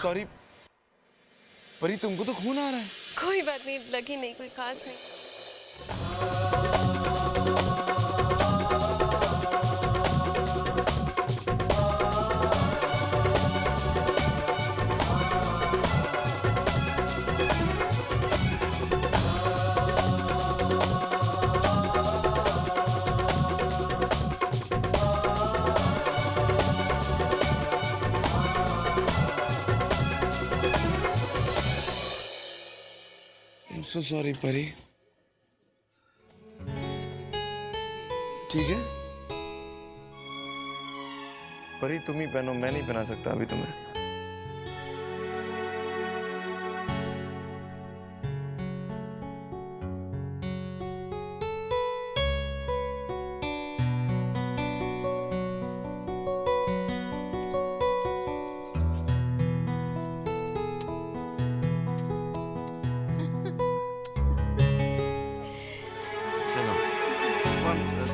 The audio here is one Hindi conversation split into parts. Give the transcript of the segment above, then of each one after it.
सॉरी परी, तुमको तो खून आ रहा है। कोई बात नहीं, लगी नहीं, कोई खास नहीं। So sorry परी। ठीक है परी, तुम ही पहनो, मैं नहीं पहना सकता अभी तुम्हें।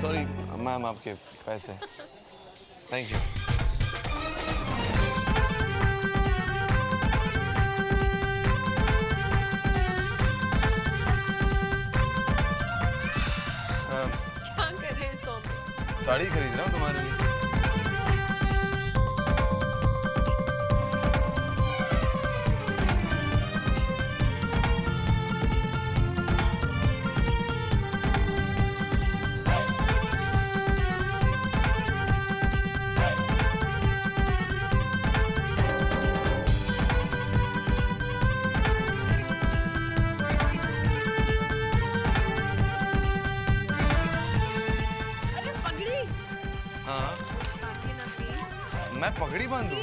सॉरी मैम, आपके पैसे। Thank you. क्या कर रहे हैं सौम्य? साड़ी खरीद रहा हूँ तुम्हारे लिए। मैं पगड़ी बांधूं?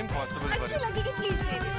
इम्पॉसिबल। अच्छी लगेगी, प्लीज भेजो।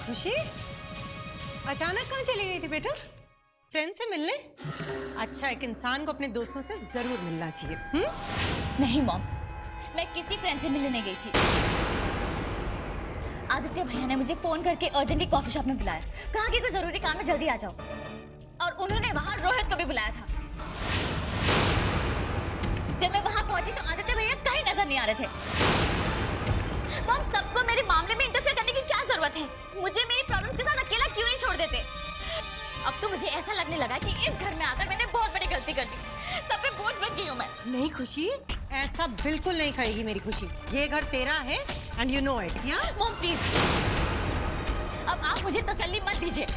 खुशी, अचानक कहाँ चली गई थी बेटा? फ्रेंड से मिलने? अच्छा, एक इंसान को अपने दोस्तों से जरूर मिलना चाहिए। नहीं मॉम, मैं किसी फ्रेंड से मिलने नहीं गई थी। आदित्य भैया ने मुझे फोन करके अर्जेंटली कॉफी शॉप में बुलाया, कहा कि कोई जरूरी काम है, जल्दी आ जाओ। और उन्होंने वहां रोहित को भी बुलाया था। जब मैं वहां पहुंची तो आदित्य भैया कहीं नजर नहीं आ रहे थे। मॉम, सबको मेरे मामले में इंटरफेयर करने की क्या जरूरत है? मुझे मेरी प्रॉब्लम्स के साथ अकेला क्यों नहीं छोड़ देते? अब तो मुझे ऐसा लगने लगा कि इस घर में आकर मैंने बहुत बड़ी गलती कर दी। सब पे बोझ बन गई हूँ मैं। नहीं खुशी, ऐसा बिल्कुल नहीं करेगी मेरी खुशी। ये घर तेरा है and you know it. Mom please, अब आप मुझे तसल्ली मत दीजिए।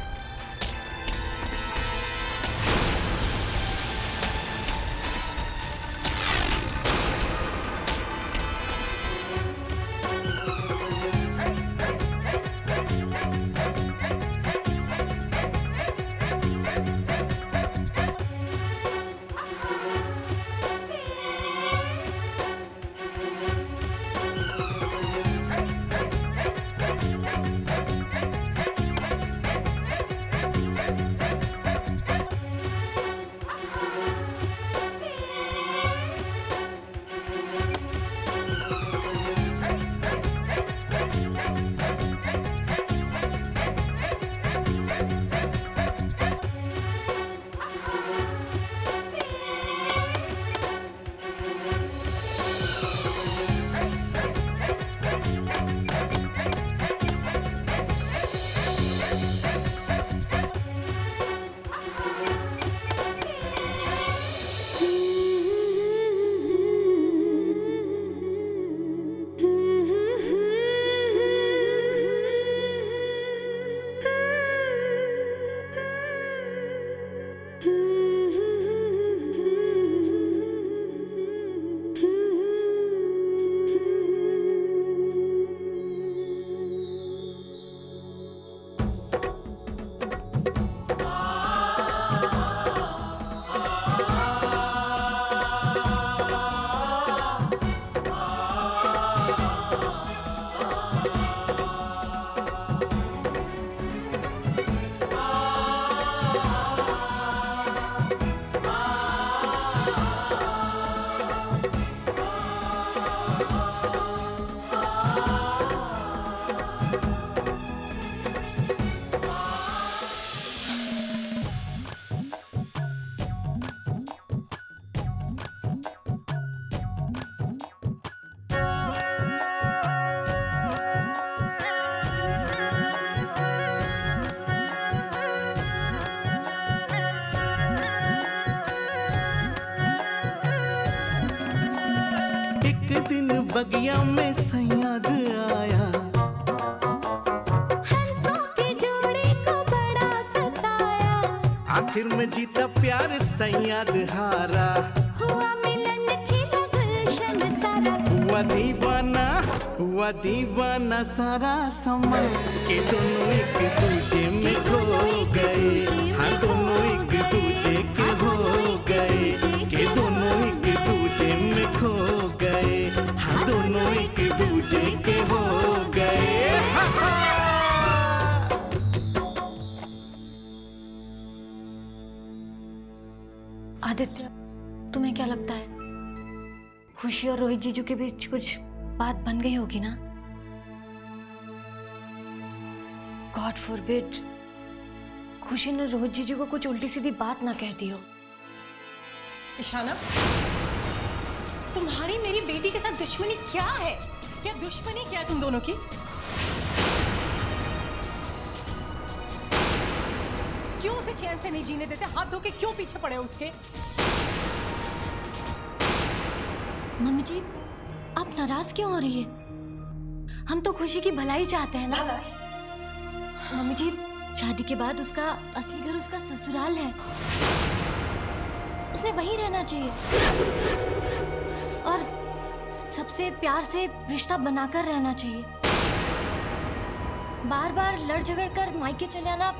बगिया में सैयाद आया, हंसों की जोड़ी को बड़ा सताया, आखिर में जीता प्यार सैयाद हारा। हुआ मिलन खिला गुलशन सारा, हुआ दीवाना सारा समा के दोनों एक दूजे में खो गए। हाँ दोनों एक दूजे के हो गए, के दोनों एक दूजे में खो गए। हाँ दोनों एक दूजे के हो गए। हाँ हाँ। आदित्य, तुम्हें क्या लगता है खुशी और रोहित जीजू के बीच कुछ बात बन गई होगी ना? गॉड फॉरबिड खुशी ने रोहित जीजू को कुछ उल्टी सीधी बात ना कह दी हो। ईशाना, तुम्हारी मेरी बेटी के साथ दुश्मनी क्या है? क्या दुश्मनी क्या है तुम दोनों की? क्यों उसे चैन से नहीं जीने देते? हाथ धो के क्यों पीछे पड़े हो उसके? मम्मी जी, आप नाराज क्यों हो रही है? हम तो खुशी की भलाई चाहते हैं ना। मम्मी जी, शादी के बाद उसका असली घर उसका ससुराल है, उसे वहीं रहना चाहिए और सबसे प्यार से रिश्ता बनाकर रहना चाहिए। बार बार लड़ झगड़ कर मायके चले आना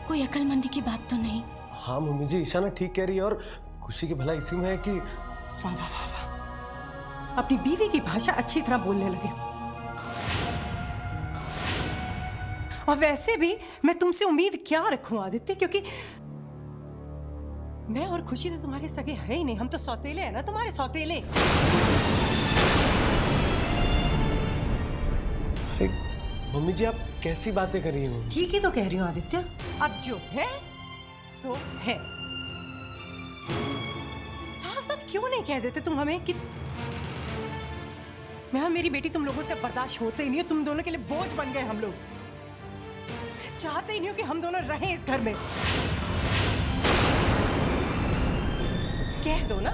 कोई अक्लमंदी की बात तो नहीं। हाँ मम्मी जी, ईशाना ठीक कह रही है और खुशी की भलाई इसी में है कि वाह वाह वाह वाह, अपनी बीवी की भाषा अच्छी तरह बोलने लगे। और वैसे भी मैं तुमसे उम्मीद क्या रखूं आदित्य, क्योंकि मैं और खुशी तो तुम्हारे सगे है ही नहीं, हम तो सौतेले हैं ना, तुम्हारे सौतेले। अरे मम्मी जी, आप कैसी बातें कर रही हो? ठीक ही तो कह रही हूं आदित्य, अब जो है सो है। साफ साफ क्यों नहीं कह देते तुम हमें कि मैं मेरी बेटी तुम लोगों से बर्दाश्त होते ही नहीं हो, तुम दोनों के लिए बोझ बन गए हम लोग, चाहते ही नहीं हो कि हम दोनों रहें इस घर में। कह दो ना,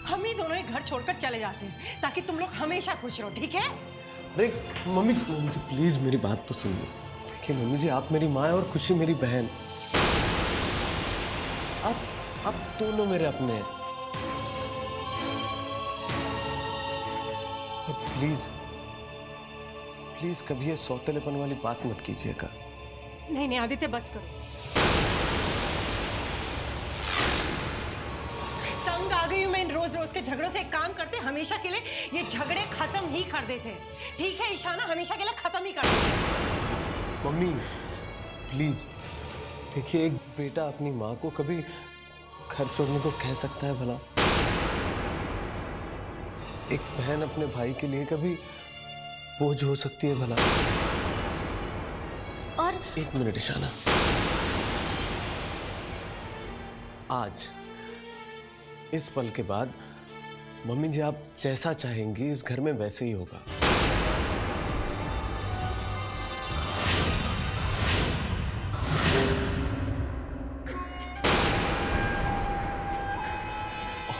हम ही दोनों ही घर छोड़कर चले जाते हैं ताकि तुम लोग हमेशा खुश रहो, ठीक है? अरे मम्मी जी प्लीज मेरी बात तो सुनिए। देखिए मम्मी जी, आप मेरी माँ और खुशी मेरी बहन, आप दोनों मेरे अपने हैं। और प्लीज प्लीज कभी ये सौतेलेपन वाली बात मत कीजिएगा। नहीं नहीं आदित्य, बस करो। तंग आ गई हूं मैं इन रोज रोज के झगड़ों से। एक काम करते, हमेशा के लिए ये झगड़े खत्म ही कर देते, ठीक है ईशाना? हमेशा के लिए खत्म ही कर देते। मम्मी प्लीज देखिए, एक बेटा अपनी माँ को कभी घर छोड़ने को कह सकता है भला? एक बहन अपने भाई के लिए कभी बोझ हो सकती है भला? और एक मिनट ईशाना, आज इस पल के बाद मम्मी जी आप जैसा चाहेंगी इस घर में वैसे ही होगा।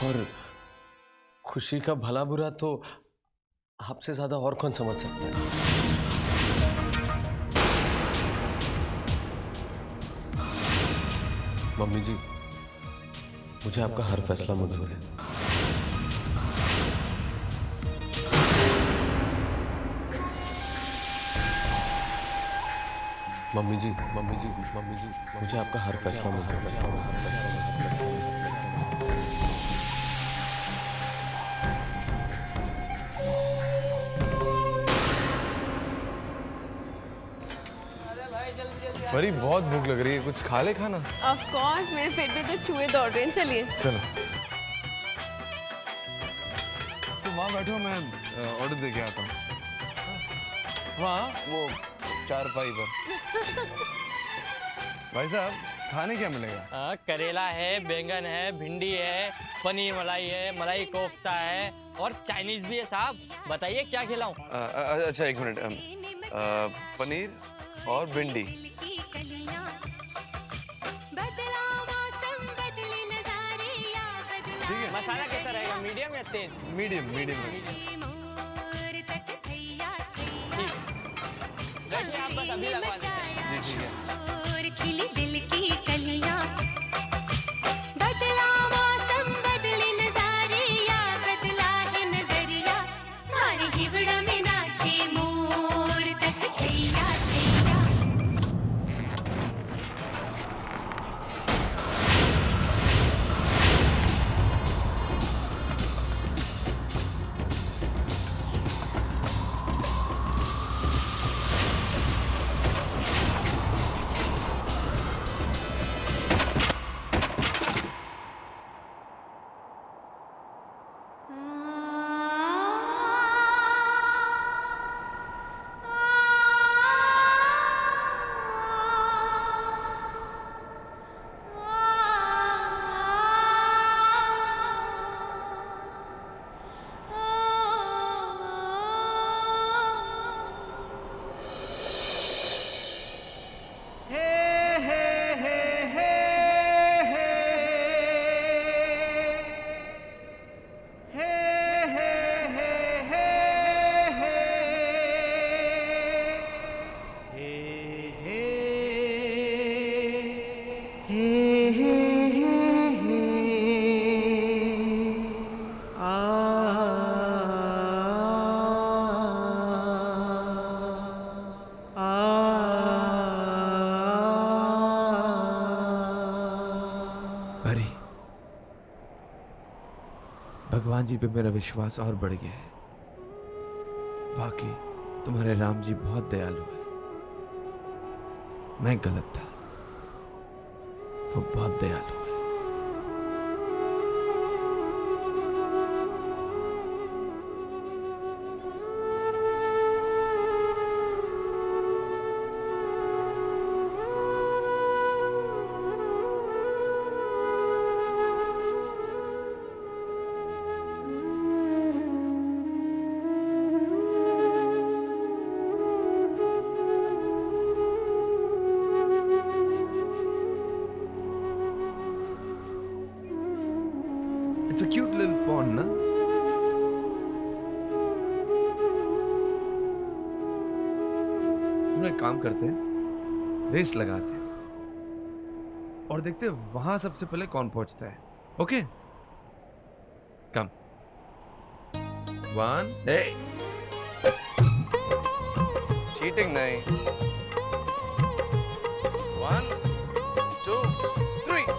और खुशी का भला बुरा तो आपसे ज्यादा और कौन समझ सकता है? मम्मी जी, मुझे आपका हर फैसला मंजूर है। मम्मी जी मुझे आपका हर फैसला मंजूर है। परी बहुत भूख लग रही है, कुछ खा ले खाना। ऑफ कोर्स, मैं फिर भी तो चूहे दौड़ रहे हैं, चलिए। चलो तो वहाँ बैठो, मैं ऑर्डर दे के आता हूँ। वहाँ वो चारपाई पर। भाई साहब, खाने क्या मिलेगा? करेला है, बैंगन है, भिंडी है, पनीर मलाई है, मलाई कोफ्ता है और चाइनीज भी है साहब। बताइए क्या खिलाऊं? अच्छा एक मिनट, पनीर और भिंडी। मसाला कैसा रहेगा, मीडियम या तेज? Medium medium. अभी लगवा देते हैं। जी ठीक है। और खिली दिल की कलियां, बदला मौसम बदले नजारिया, बदला है नजरिया, मारे हिवड़ा में नाचे मोर तक तैया तैया। परी, भगवान जी पे मेरा विश्वास और बढ़ गया है। वाकई तुम्हारे राम जी बहुत दयालु है। मैं गलत था, वो बहुत दयालु है। It's a cute little pond, ना? हम एक काम करते हैं, रेस लगाते हैं और देखते हैं वहां सबसे पहले कौन पहुंचता है। ओके? कम। 1 चीटिंग नहीं। 1 2 3।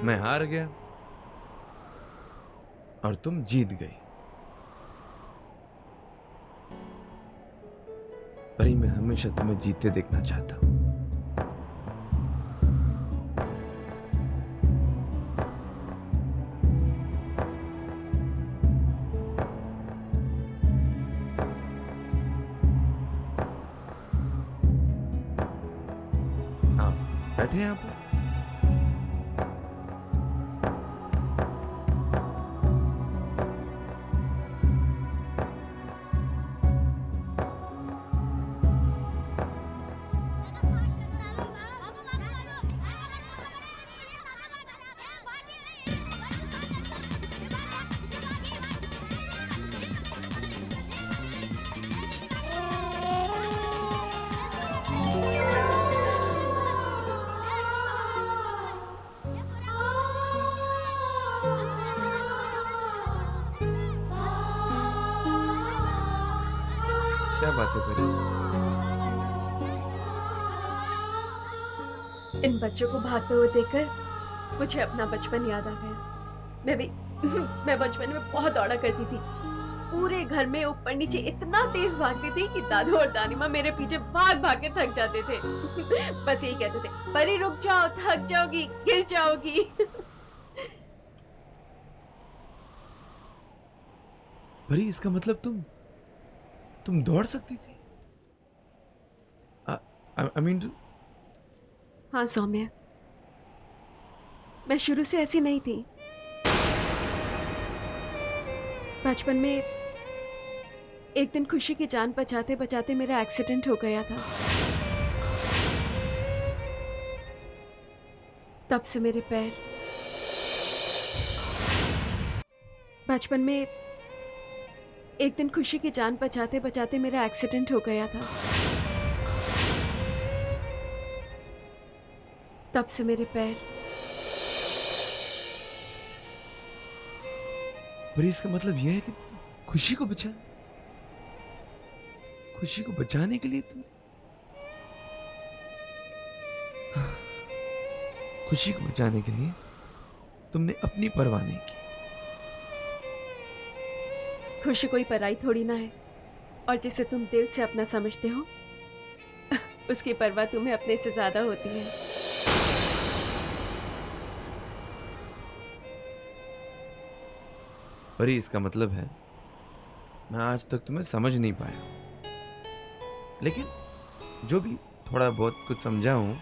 मैं हार गया और तुम जीत गई। परी, मैं हमेशा तुम्हें जीतते देखना चाहता हूं। हाँ, बैठे यहाँ पर। क्या बात है परी? इन बच्चों को भागते हुए देखकर मुझे अपना बचपन याद आ गया। मैं बचपन में बहुत दौड़ा करती थी। पूरे घर में ऊपर नीचे इतना तेज भागती थी कि दादू और दादी माँ मेरे पीछे भाग भाग के थक जाते थे। बस यही कहते थे, परी रुक जाओ, थक जाओगी, गिर जाओगी। परी, इसका मतलब तुम दौड़ सकती थी? I mean, हाँ सौम्य, मैं शुरू से ऐसी नहीं थी। बचपन में एक दिन खुशी की जान बचाते बचाते मेरा एक्सीडेंट हो गया था। तब से मेरे पैर, बचपन में एक दिन खुशी की जान बचाते बचाते मेरा एक्सीडेंट हो गया था। तब से मेरे पैर। पर इसका मतलब यह है कि खुशी को बचाने के लिए तुमने अपनी परवाह नहीं की। खुशी कोई पराई थोड़ी ना है, और जिसे तुम दिल से अपना समझते हो उसकी परवाह तुम्हें अपने से ज्यादा होती है। परी, इसका मतलब है मैं आज तक तुम्हें समझ नहीं पाया, लेकिन जो भी थोड़ा बहुत कुछ समझा हूं,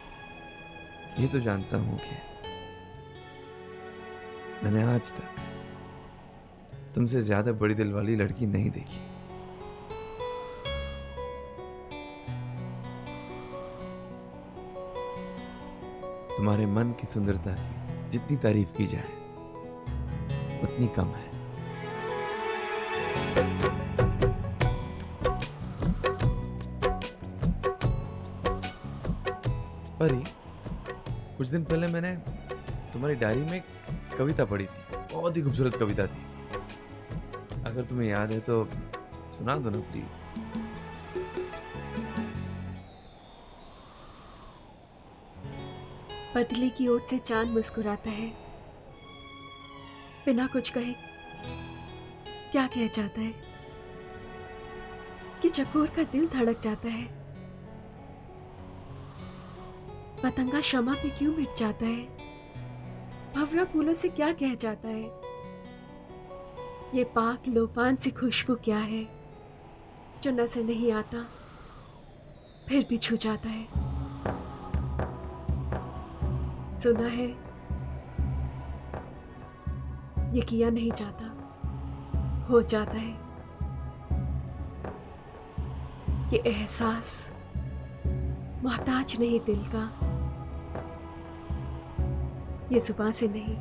ये तो जानता हूं कि मैंने आज तक तुमसे ज्यादा बड़ी दिल वाली लड़की नहीं देखी। तुम्हारे मन की सुंदरता की जितनी तारीफ की जाए उतनी कम है। परी, कुछ दिन पहले मैंने तुम्हारी डायरी में एक कविता पढ़ी थी, बहुत ही खूबसूरत कविता थी। अगर तुम्हें याद है तो सुना दो ना प्लीज। बदली की ओट से चांद मुस्कुराता है, बिना कुछ कहे क्या कह जाता है कि चकोर का दिल धड़क जाता है। पतंगा शमा पे क्यों मिट जाता है, भंवरा फूलों से क्या कह जाता है। ये पाक लोफान सी खुशबू क्या है जो नजर नहीं आता फिर भी छू जाता है। सुना है ये किया नहीं जाता, हो जाता है। ये एहसास मोहताज नहीं दिल का, ये जुबान से नहीं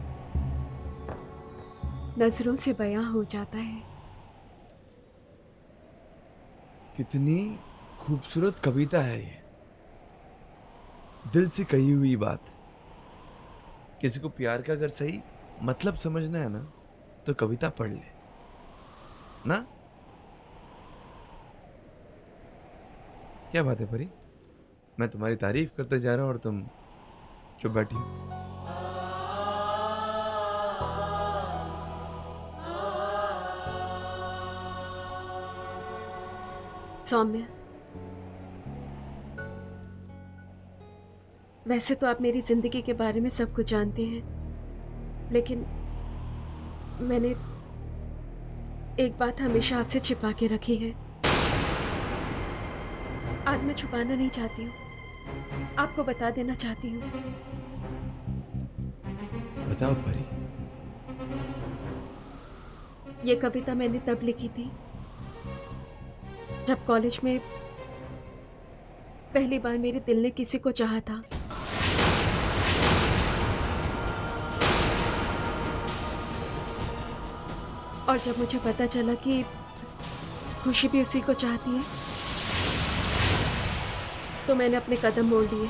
नजरों से बयां हो जाता है। कितनी खूबसूरत कविता है ये, दिल से कही हुई बात। किसी को प्यार का अगर सही मतलब समझना है ना तो कविता पढ़ ले ना। क्या बात है परी, मैं तुम्हारी तारीफ करते जा रहा हूं और तुम चुप बैठी हो। सौम्य, वैसे तो आप मेरी जिंदगी के बारे में सब कुछ जानते हैं, लेकिन मैंने एक बात हमेशा आपसे छिपा के रखी है। आज मैं छुपाना नहीं चाहती हूँ, आपको बता देना चाहती हूँ। बताओ परी। ये कविता मैंने तब लिखी थी जब कॉलेज में पहली बार मेरे दिल ने किसी को चाहा था। और जब मुझे पता चला कि खुशी भी उसी को चाहती है, तो मैंने अपने कदम मोड़ लिए।